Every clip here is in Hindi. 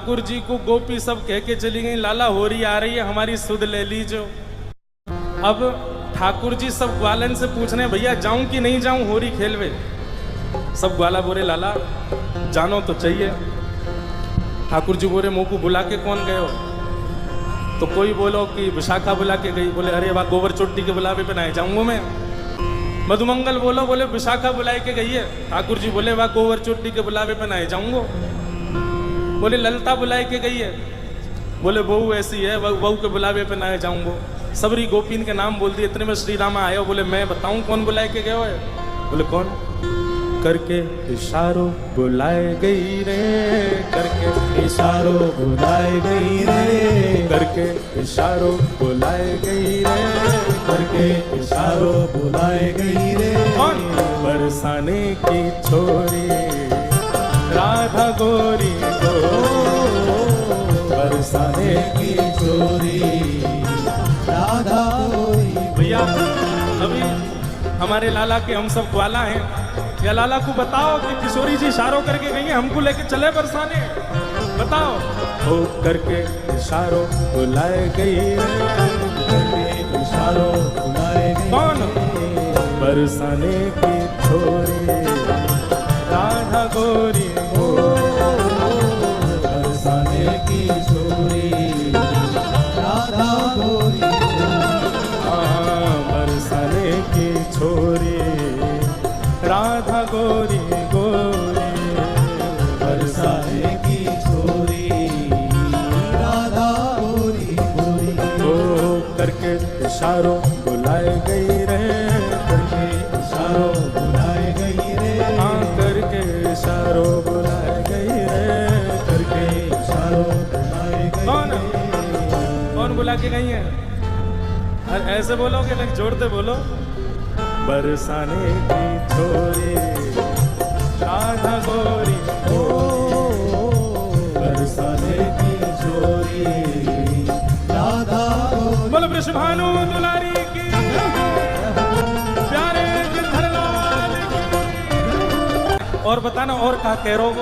ठाकुर जी को गोपी सब कह के चली गई, लाला होरी आ रही है, हमारी सुध ले लीजो। अब ठाकुर जी सब ग्वालन से पूछ रहे हैं, भैया जाऊं कि नहीं जाऊं होरी खेलवे। सब ग्वाला बोले लाला जानो तो चाहिए। ठाकुर जी बोले मुंह को बुला के कौन गए हो? तो कोई बोलो कि विशाखा बुला के गई। बोले अरे वाह गोबर चोटी के बुलावे पे ना जाऊंगा मैं। मधुमंगल बोलो, बोले विशाखा बुलाए के गई है। ठाकुर जी बोले वाह गोबर चोटी के बुलावे पे ना जाऊंगा। बोले ललता बुलाए के गई है। बोले बहू ऐसी है, बहू के बुलावे पे ना जाऊंगा। सबरी गोपीन के नाम बोल दिए। इतने में श्री रामा आए। बोले मैं बताऊं कौन बुलाए के गए हो? बोले कौन? करके इशारों बुलाए गई रे, करके इशारों बुलाए गई रे, करके इशारों बुलाए गई रे, करके इशारों बुलाए गई रे। कौन? बरसाने की छोरी राधा गोरी को, बरसाने की चोरी राधा गोरी। भैया अभी हमारे लाला के हम सब ग्वाला हैं, या लाला को बताओ कि किशोरी जी इशारों करके गई है, हमको लेके चले बरसाने। बताओ। हो करके इशारों बुलाए गई रे, करके इशारों बुलाए गई। कौन? बरसाने की छोरी राधा गोरी हो, बरसाने की चोरी राधा गोरी। हाँ बरसाने की छोरी राधा गोरी गोरी, बरसाने की चोरी राधा गोरी गोरी। हो करके इशारों बुलाए गई रे, करके इशारों बुलाए गई रे, हाँ करके इशारों बुलाए गई रे, करके इशारों बुलाए गई। कौन कौन बुला के गई है? अरे ऐसे बोलोगे लेकिन जोड़ते बोलो। बरसाने की छोरी राधा गोरी हो, बरसाने की चोरी राधा गोरी। बोलो वृषभानु दुलारी की, प्यारे गिरधरलाल की। और बताना और कहा कह रहे हो?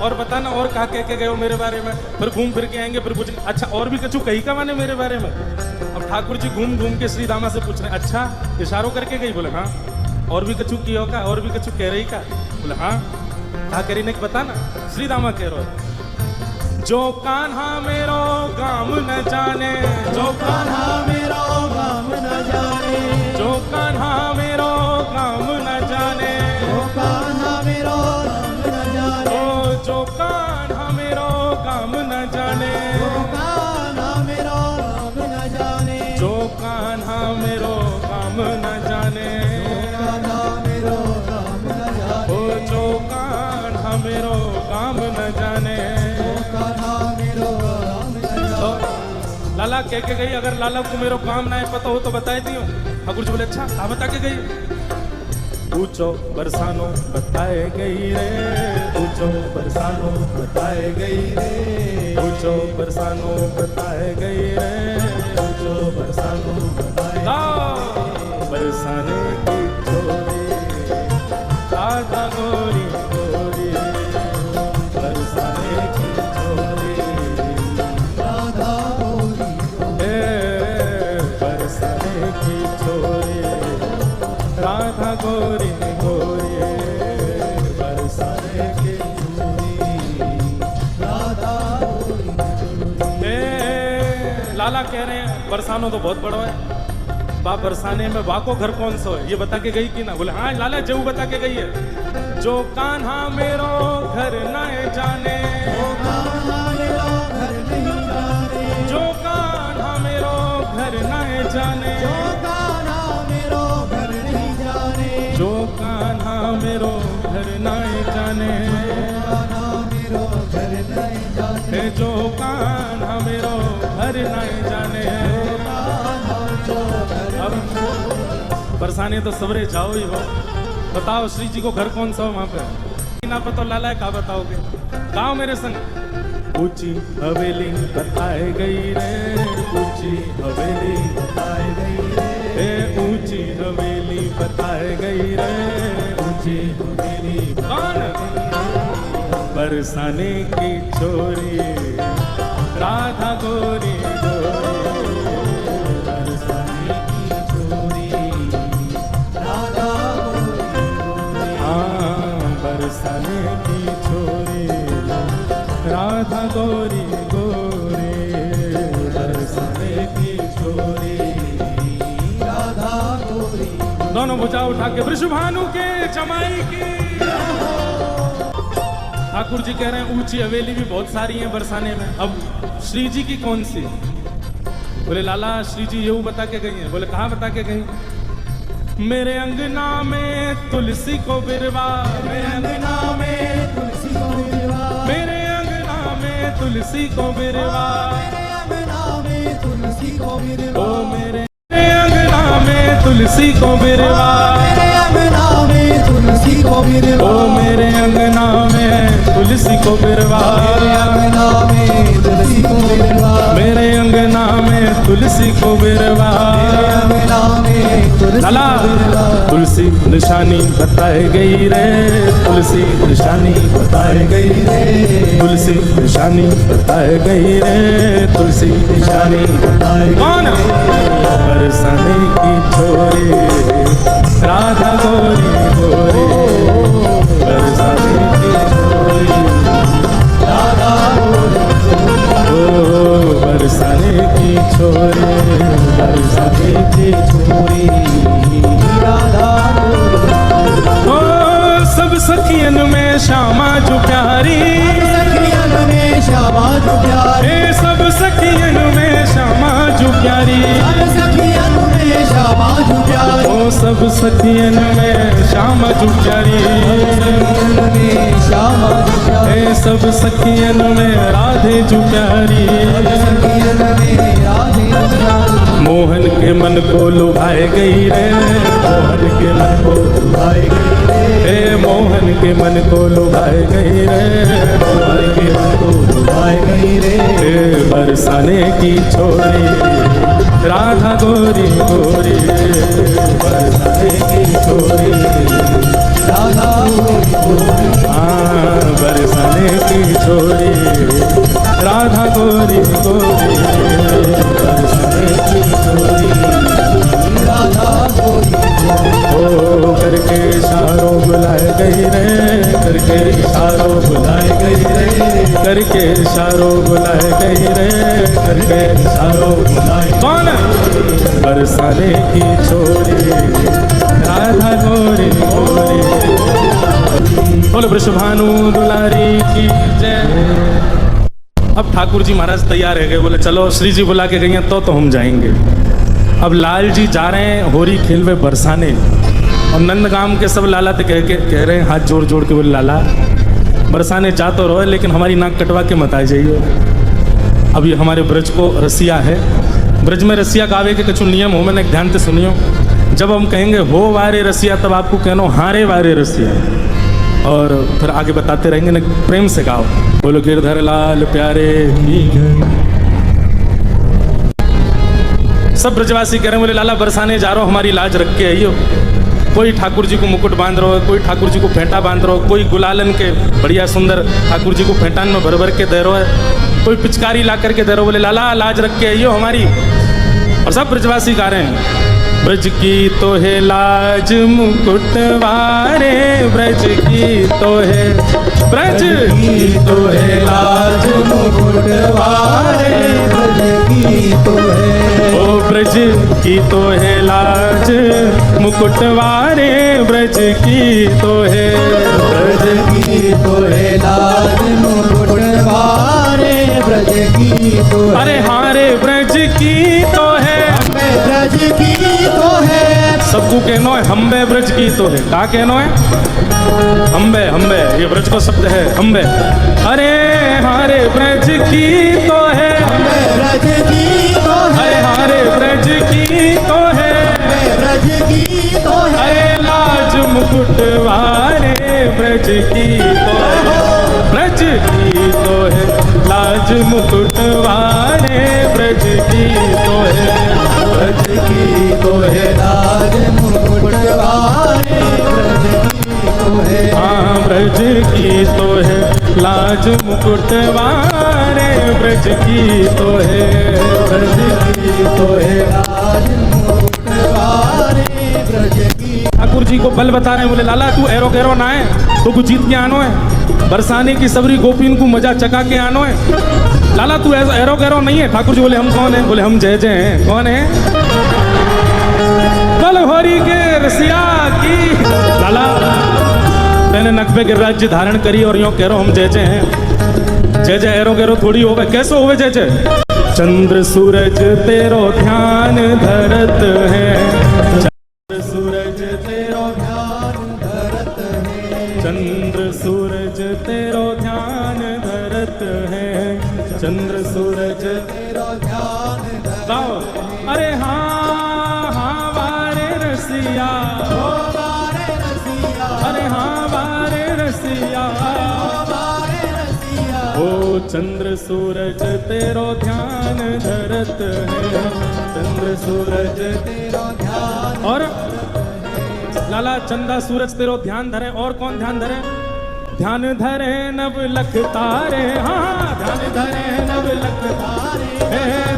और बताना और कहा कह के गए हो मेरे बारे में? फिर घूम फिर के आएंगे, फिर पूछ अच्छा और भी कछु कही का माने मेरे बारे में? अब ठाकुर जी घूम घूम के श्री रामा से पूछ रहे अच्छा इशारों करके गई? बोले हाँ। और भी कछु की होगा? और भी कछु कह रही का? बोले हाँ। कहा करी ने बताना। श्री रामा कह रहे जो कान्हा मेरो गाम न जाने, जो कान्हा मेरो गाम न जाने, जो कान्हा मेरो गाम न जाने, जो कान्हा मेरो गाम न जाने, ओ जो कान्हा मेरो गाम न जाने, जो कान्हा मेरो गाम न जाने, जो कान्हा मेरो गाम न जाने, कान्हा मेरो गाम न जाने, ओ जो कान्हा मेरो गाम न जाने। कान्हा मेरो गाम न जाने। लाला कह के गई अगर लाला को मेरो काम ना पता हो तो बताए दियो। ठाकुर जी बोले अच्छा हाँ बता के गई। पूछो बरसानो बताए गई रे, पूछो बरसानो बताए गई रे, पूछो बरसानो बताए गई रे, पूछो बरसानो बताए बरसाने की छोरी राधा गोरी गोरी, बरसाने की चोरी राधा गोरी गोरी। बरसाने की छोरी राधा गोरी गोरी, बरसाने की चोरी राधा गोरी गोरी। लाला कह रहे हैं बरसानो तो बहुत बड़ा है, बाप बरसाने में बा को घर कौन सा है ये बता के गई कि ना? बोले हाँ लाला जऊ बता के गई है। जो कान्हा मेरो घर न जाने, जो कान्हा मेरो घर नहीं जाने, जो कान्हा मेरो घर न जाने, जो कान्हा मेरो घर नहीं जाने, जो कान्हा मेरो घर न जाने, कान्हा मेरो घर नहीं जाने, जो कान्हा मेरो घर न जाने। अब बरसाने तो सवरे जाओ ही हो। बताओ श्री जी को घर कौन सा हो वहां पे? ना पता लाला है कहा बताओगे? गाँव मेरे संग। ऊंची हवेली बताए गई रे, ऊंची हवेली बताए गई रे, ऊंची हवेली बताए गई रे, ऊंची हवेली कौन? बरसाने की छोरी राधा गोरी गोरी बरसाने की छोरी। राधा गोरी दोनों भुजा उठा के वृषभानु के जमाई की। ठाकुर जी कह रहे हैं ऊंची हवेली भी बहुत सारी है बरसाने में, अब श्री जी की कौन सी? बोले लाला श्री जी यूं बता के गई हैं। बोले कहाँ बता के गई? मेरे अंगना में तुलसी को बिरवा, मेरे अंगना में तुलसी को बिरवा, मेरे अंगना में तुलसी को बिरवा, मेरे अंगना में तुलसी को बिरवा, ओ मेरे अंगना में तुलसी को बिरवा, मेरे अंगना में तुलसी को बिरवा, ओ मेरे अंगना में तुलसी को बिरवा, मेरे अंगना में तुलसी को बिरवा, मेरे अंगना में तुलसी को बिरवा। मेरे अंगना में तुलसी लाला को बिरवा। तुलसी निशानी बताई गई रे, तुलसी निशानी बताई गई रे, तुलसी निशानी बताई गई रे, तुलसी निशानी बताई। कौन? बरसाने की छोरी राधा गोरी गोरी बरसाने की छोरी राधा गोरी ओ बरसाने की छोरी बरसाने की छोरी। राधा गोरी ओ सब सखियन में श्यामा जो प्यारी, सखियन में श्यामा जो प्यारी, ए सब सखियन में श्यामा जो प्यारी, सब सखियन में श्यामा जो प्यारी, ओ सब सखियन में श्यामा जो प्यारी, सखियन में श्यामा जो प्यारी, ए सब सखियन में राधे जो प्यारी। सखियन में राधे जो प्यारी, मोहन के मन को लुभाए गई रे, मोहन के मन को लुभाए गई रे, ए मोहन के मन को लुभाए गई रे, मोहन के मन को लुभाए गई रे, ए बरसाने की छोरी राधा गोरी गोरी बरसाने की छोरी। राधा गोरी हाँ बरसाने की छोरी राधा गोरी गोरी बरसाने की छोरी। राधा गोरी ओ करके इशारों बुलाए गई रे, करके इशारों बुलाए गई रे, करके इशारों बुलाए गई रे, करके इशारों बुलाए। कौन? बरसाने की छोरी राधा गोरी गोरी। बोलो वृषभानु दुलारी की जय। अब ठाकुर जी महाराज तैयार है गए, बोले चलो श्री जी बुला के गई हैं तो हम जाएंगे। अब लाल जी जा रहे हैं होरी खेलवे बरसाने, और नंदगाम के सब लाला तो कह रहे हैं हाथ जोड़ जोड़ के, बोले लाला बरसाने जा तो रहो लेकिन हमारी नाक कटवा के मत आ जाइए। अब ये हमारे ब्रज को रसिया है, ब्रज में रसिया गावे के कुछ नियम हो, मैंने ध्यान से सुनियो। जब हम कहेंगे हो वारे रसिया तब आपको कहना हारे वारे रसिया, और फिर आगे बताते रहेंगे ना, प्रेम से गाओ। बोलो गिरधर लाल प्यारे की जय। सब ब्रजवासी कह रहे हैं बोले लाला बरसाने जा रहे हो, हमारी लाज रख के आइयो। कोई ठाकुर जी को मुकुट बांध रहा है, कोई ठाकुर जी को फेंटा बांध रहा है, कोई गुलालन के बढ़िया सुंदर ठाकुर जी को फेंटान में भर भर के दे रहा है, कोई पिचकारी ला करके दे रहा। बोले लाला लाज रख के आइयो हमारी। और सब ब्रजवासी गा रहे हैं ब्रज की तो है लाज मुकुट वारे, ब्रज की तो है, ब्रज की तो है लाज मुकुट वारे, ब्रज की तो है, ओ ब्रज की तो है लाज मुकुट वारे, ब्रज की तो है, ब्रज की तो है लाज मुकुट वारे, ब्रज की तो है, अरे हारे ब्रज की तो है, ब्रज की तो है, सबको कहनो है हम्बे ब्रज की तो है। का कहनो है? हम्बे हम्बे, ये ब्रज को शब्द है हम्बे। अरे हारे ब्रज की तो है, ब्रज की तो है, अरे हारे ब्रज की तो है, ब्रज की तो है, अरे लाज मुकुट वारे ब्रज की तो है, ब्रज की तो है लाज मुकुट वारे, ब्रज की तो है, ब्रज की तो है लाज मुकुट वारे, ब्रज की तो है, हाँ ब्रज की तो है लाज मुकुट वारे, ब्रज की तो है, ब्रज की तो है लाज मुकुट वारे, ब्रज की ठाकुर जी को बल बता रहे हैं, बोले लाला तू एरो गैरो ना है तो कुछ जीत के आनो है, बरसाने की सबरी गोपीन को मजा चका के आनो है। लाला तू एरो गैरो नहीं है। ठाकुर जी बोले हम कौन है? बोले हम जय जय हैं। कौन है? बल होरी के रसिया की। लाला मैंने नकबे के राज्य धारण करी और यूं कह रहा हम जय जय हैं। जय जय एरो गैरो थोड़ी होवे, कैसे होवे जय जय? चंद्र सूरज तेरो ध्यान धरत है, चंद्र सूरज तेरो ध्यान धरत है, चंद्र सूरज तेरो ध्यान धरत है, चंद्र सूरज तेरो ध्यान धरत है। अरे हाँ हाँ वारे रसिया, अरे हाँ वारे रसिया, ओ चंद्र सूरज तेरो ध्यान धरत है, चंद्र सूरज तेरो ध्यान। और लाला चंदा सूरज तेरो ध्यान धरे, और कौन ध्यान धरे? ध्यान धरे नव लख तारे, हाँ ध्यान धरे नव लख तारे,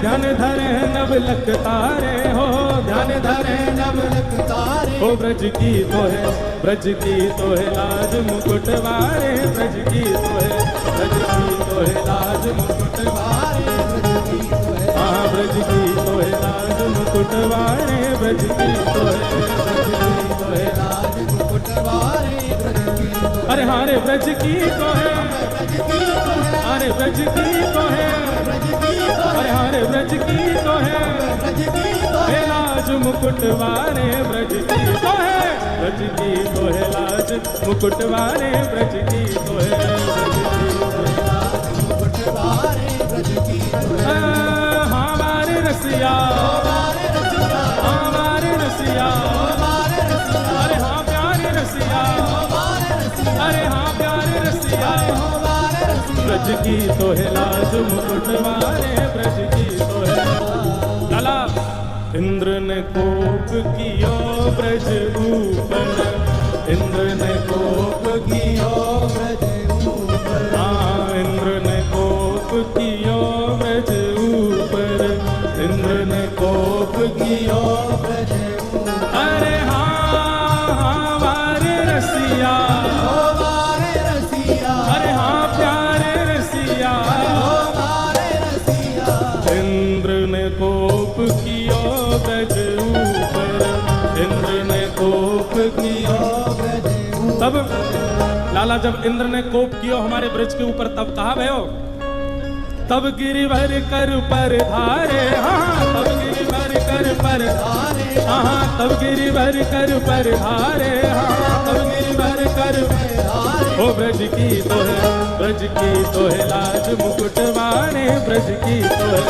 ध्यान धरे नव लख तारे, हो ध्यान धरे नव लख तारे। ओ ब्रज की तो है, ब्रज की तो है लाज मुकुट वारे, ब्रज की तो है, ब्रज की तो है लाज मुकुट वारे, ब्रज की तो है, हाँ ब्रज की तो है लाज मुकुट वारे, ब्रज की तो है, ब्रज की तो है लाज मुकुट वारे, ब्रज की तो है। अरे हाँ रे ब्रज की तो है, अरे ब्रज की तो है, अरे हाँ रे ब्रज की तो है, लाज मुकुट वारे ब्रज की तो है, ब्रज की तो है लाज मुकुट वारे ब्रज की तो है, मुकुट वारे ब्रज की तो है। हाँ वारे रसिया, हाँ वारे रसिया, अरे हाँ प्यारे रसिया, अरे हाँ प्यारे रसिया, ब्रज की तो है लाज मुकुट वारे ब्रज की तो है। लाला इंद्र ने कोप कियो ब्रज ऊपर, इंद्र ने कोप कियो ब्रज ऊपर, हाँ इंद्र ने कोप कियो ब्रज ऊपर, इंद्र ने कोप कियो ब्रज ऊपर। अरे हाँ हाँ वारे रसिया, अरे हाँ प्यारे रसिया, इंद्र ने कोप कियो ब्रज ऊपर, इंद्र ने कोप कियो ब्रज ऊपर। तब लाला जब इंद्र ने कोप कियो हमारे ब्रज के ऊपर, तब कहा भयो तब गिरिवर कर पर धारे, हाँ तब गिरिवर कर पर धारे, हाँ तब गिरिवर कर पर धारे, हाँ तब गिरिवर कर पर धारे। ओ ब्रज की तो है, ब्रज की तो है लाज मुकुट वारे ब्रज की तो है,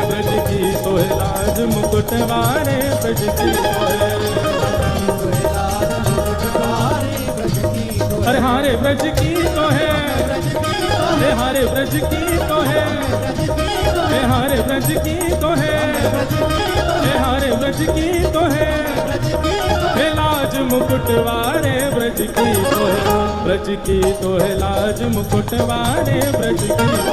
ब्रज की तो है लाज मुकुट वारे ब्रज की तो है। अरे हारे ब्रज की तो है, अरे हारे ब्रज की तो है, अरे हारे ब्रज की तो है, अरे हारे ब्रज की तो है, हे लाज मुकुट वारे ब्रज की तो है, ब्रज की तो है लाज मुकुट वारे ब्रज की तो है,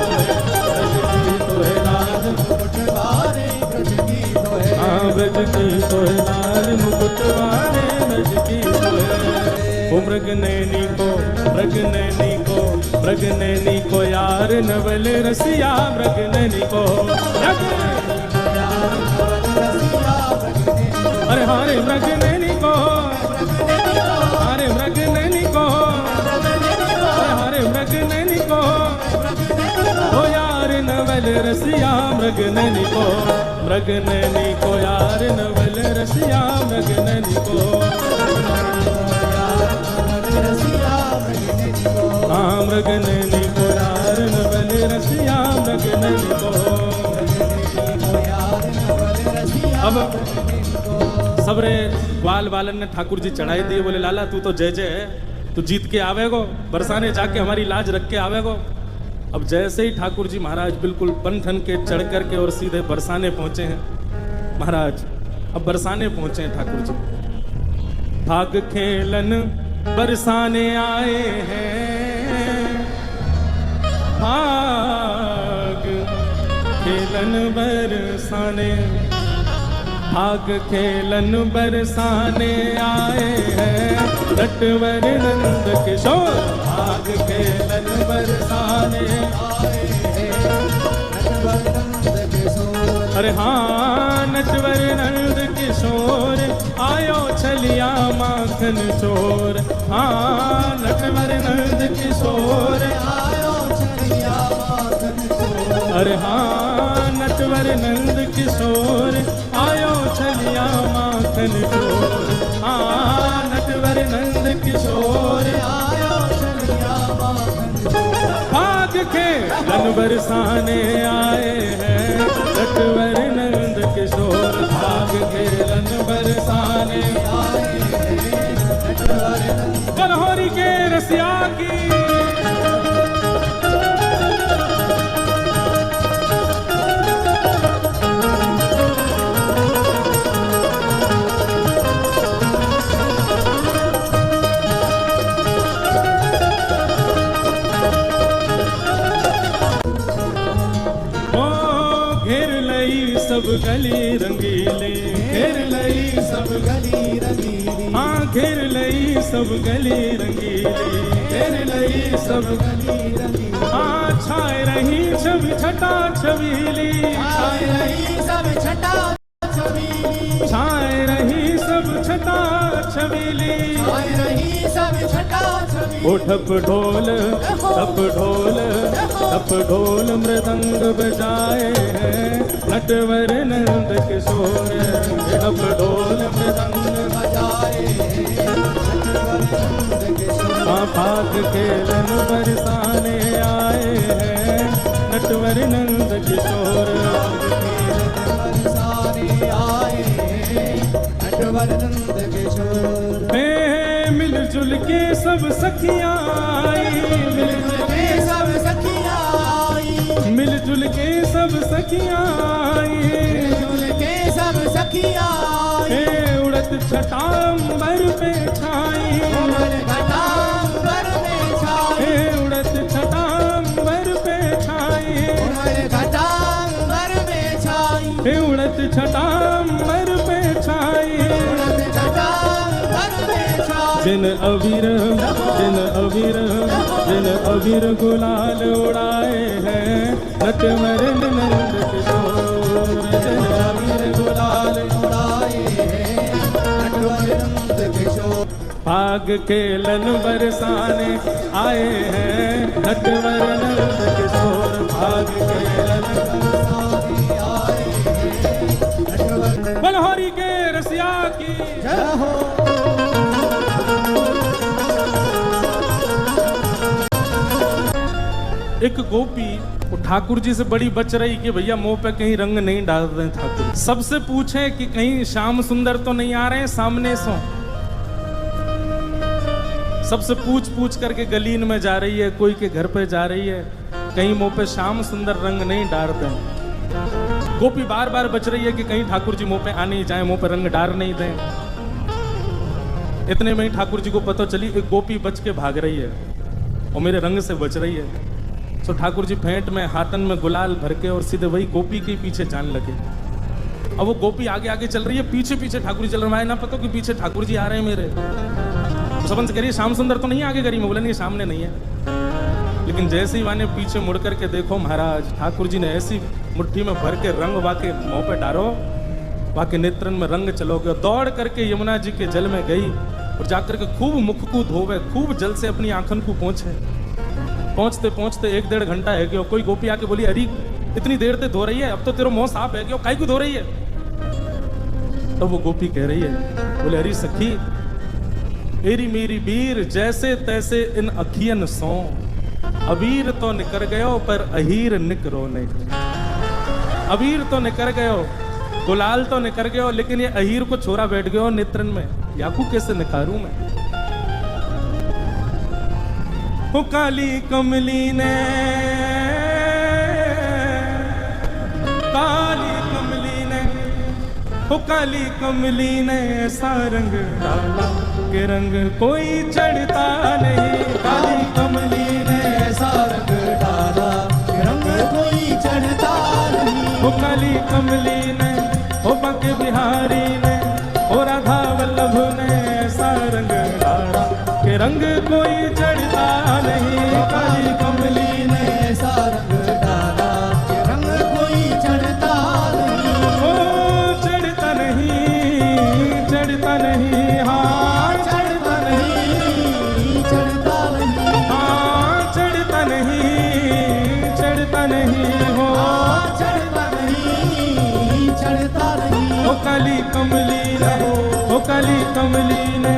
ब्रज की तो है लाज मुकुट वारे ब्रज की तो है, हाँ ब्रज की तो है लाज मुकुट वारे ब्रज की तो है। ओ मृग नैनी को, मृग नैनी को, मृग नैनी को यार नवल रसिया, मृग नैनी को, अरे हारे मृग नैनी को, अरे मृग नैनी को, अरे हारे मृग नैनी को, ओ यार नवल रसिया मृग नैनी को, मृग नैनी को यार नवल रसिया मृग नैनी को, हाँ मृग नैनी को यार नवल रसिया मृग नैनी को। अब सबरे ग्वाल वालन ने ठाकुर जी चढ़ाई दिए, बोले लाला तू तो जय जय है, तू जीत के आवेगो, बरसाने जाके हमारी लाज रख के आवेगो। अब जैसे ही ठाकुर जी महाराज बिल्कुल बन ठन के चढ़ करके और सीधे बरसाने पहुंचे हैं महाराज, अब बरसाने पहुंचे हैं ठाकुर जी। भाग खेलन बरसाने आए हैं, भाग खेलन बरसाने, भाग खेलन बरसाने आए हैं नटवर नंद किशोर। भाग खेलन बरसाने आए हैं नटवर नंद किशोर। अरे हाँ नटवर नंद किशोर आयो छलिया माखन चोर। हाँ नटवर नंद किशोर आयो छलिया माखन चोर। अरे हाँ नटवर नंद किशोर आयो छलिया माखन चोर। हाँ नटवर नंद किशोर आयो छलिया माखन चोर। भाग खेलन बरसाने आए हैं नटवर नंद किशोर। भाग खेलन बरसाने आए हैं नटवर नंद। बनहोरी के रसिया की सब गली रंगीली। घेर लई सब गली रंगीली। हाँ घेर लई सब गली रंगीली। घेर लई सब गली रंगीली। हाँ छाए रही छवि छटा छबीली। छाए रही सब छटा छबीली। छाए रही सब छटा छबीली। छाए रही सब छटा छबीली। ओ ठप ढोल ठप ढोल ठप ढोल मृदंग बजाए हैं नटवर नंद किशोर। ठप ढोल मृदंग बजाए हैं नटवर नंद किशोर। हाँ भाग खेलन बरसाने आए हैं नटवर नंद किशोर। बरसाने आए हैं नटवर नंद किशोर। मिलजुल के सब सखियाँ आई। मिलजुल के सब सखियाँ आई। मिलजुल के सब सखियाँ आई। मिलजुल के सब सखियाँ आई। उड़त छटांबर पे छाई। उड़त घटांबर में छाई। उड़त छटांबर पे छाई। उड़त घटांबर में छाई। उड़त छटांबर पे छाई। उड़त घटांबर में छाई। जिन अबीर जिन अबीर गुलाल उड़ाए हैं नटवर नंद किशोर। जिन अबीर गुलाल उड़ाए हैं नटवर नंद किशोर। भाग खेलन बरसाने आए हैं नटवर नंद किशोर। भाग खेलन बरसाने आए हैं नटवर। बनहोरी के रसिया की जय हो। एक गोपी वो ठाकुर जी से बड़ी बच रही कि भैया मुंह पे कहीं रंग नहीं डाल रहे ठाकुर। सबसे पूछे कि कहीं श्याम सुंदर तो नहीं आ रहे हैं सामने से। सबसे पूछ पूछ करके गलीन में जा रही है, कोई के घर पे जा रही है, कहीं मुंह पे श्याम सुंदर रंग नहीं डालते हैं। गोपी बार बार बच रही है कि कहीं ठाकुर जी मुंह पे आ नहीं जाए, मुंह पे रंग डाल नहीं दें। इतने में ही ठाकुर जी को पता चली एक गोपी बच के भाग रही है और मेरे रंग से बच रही है। तो ठाकुर जी फेंट में हाथन में गुलाल भर के और सीधे वही गोपी के पीछे जान लगे। अब वो गोपी आगे आगे चल रही है, पीछे पीछे ठाकुर जी चल रहे हैं। ना पता कि पीछे ठाकुर जी आ रहे हैं मेरे। तो सबन से कह रही है श्याम सुंदर तो नहीं आगे करी। मैं बोला नहीं सामने नहीं है। लेकिन जैसे ही वाने पीछे मुड़ करके देखो महाराज ठाकुर जी ने ऐसी मुट्ठी में भर के रंग वाके मुंह पे डालो, वाके नेत्रन में रंग चलोगे। दौड़ करके यमुना जी के जल में गई और जाकर के खूब मुख को धोवे, खूब जल से अपनी आंखन को पहुंचे। पहुंचते पहुंचते 1-1.5 घंटा है कि कोई गोपी आके बोली अरे इतनी देर से धो रही है, अब तो तेरा मुंह साफ है कि काहे को धो रही है। तो वो गोपी कह रही है, बोले अरे सखी एरी मेरी बीर जैसे तैसे इन अखियन सो, अबीर तो निकर गयो पर अहीर निकरो नहीं। अबीर तो निकर गयो, गुलाल तो निकर गयो, लेकिन ये अहीर को छोरा बैठ गयो नेत्रन में, याकू कैसे निकारूं मैं। वो काली कमली ने वो काली कमली ने ऐसा रंग डाला कि रंग कोई चढ़ता नहीं। काली कमली ने ऐसा रंग डाला कि रंग कोई चढ़ता नहीं। वो काली कमली ने वो बाके बिहारी के रंग कोई चढ़ता नहीं। काली कमली ने ऐसा रंग डाला कि रंग कोई चढ़ता नहीं। ओ चढ़ता नहीं, चढ़ता नहीं, हाँ चढ़ता नहीं, चढ़ता नहीं, हाँ चढ़ता नहीं, चढ़ता नहीं हो, चढ़ता नहीं, चढ़ता नहीं। ओ काली कमली ने, ओ काली कमली ने,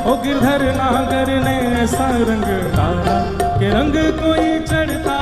ओ गिरधर नागर ने ऐसा रंग डाला कि रंग कोई चढ़ता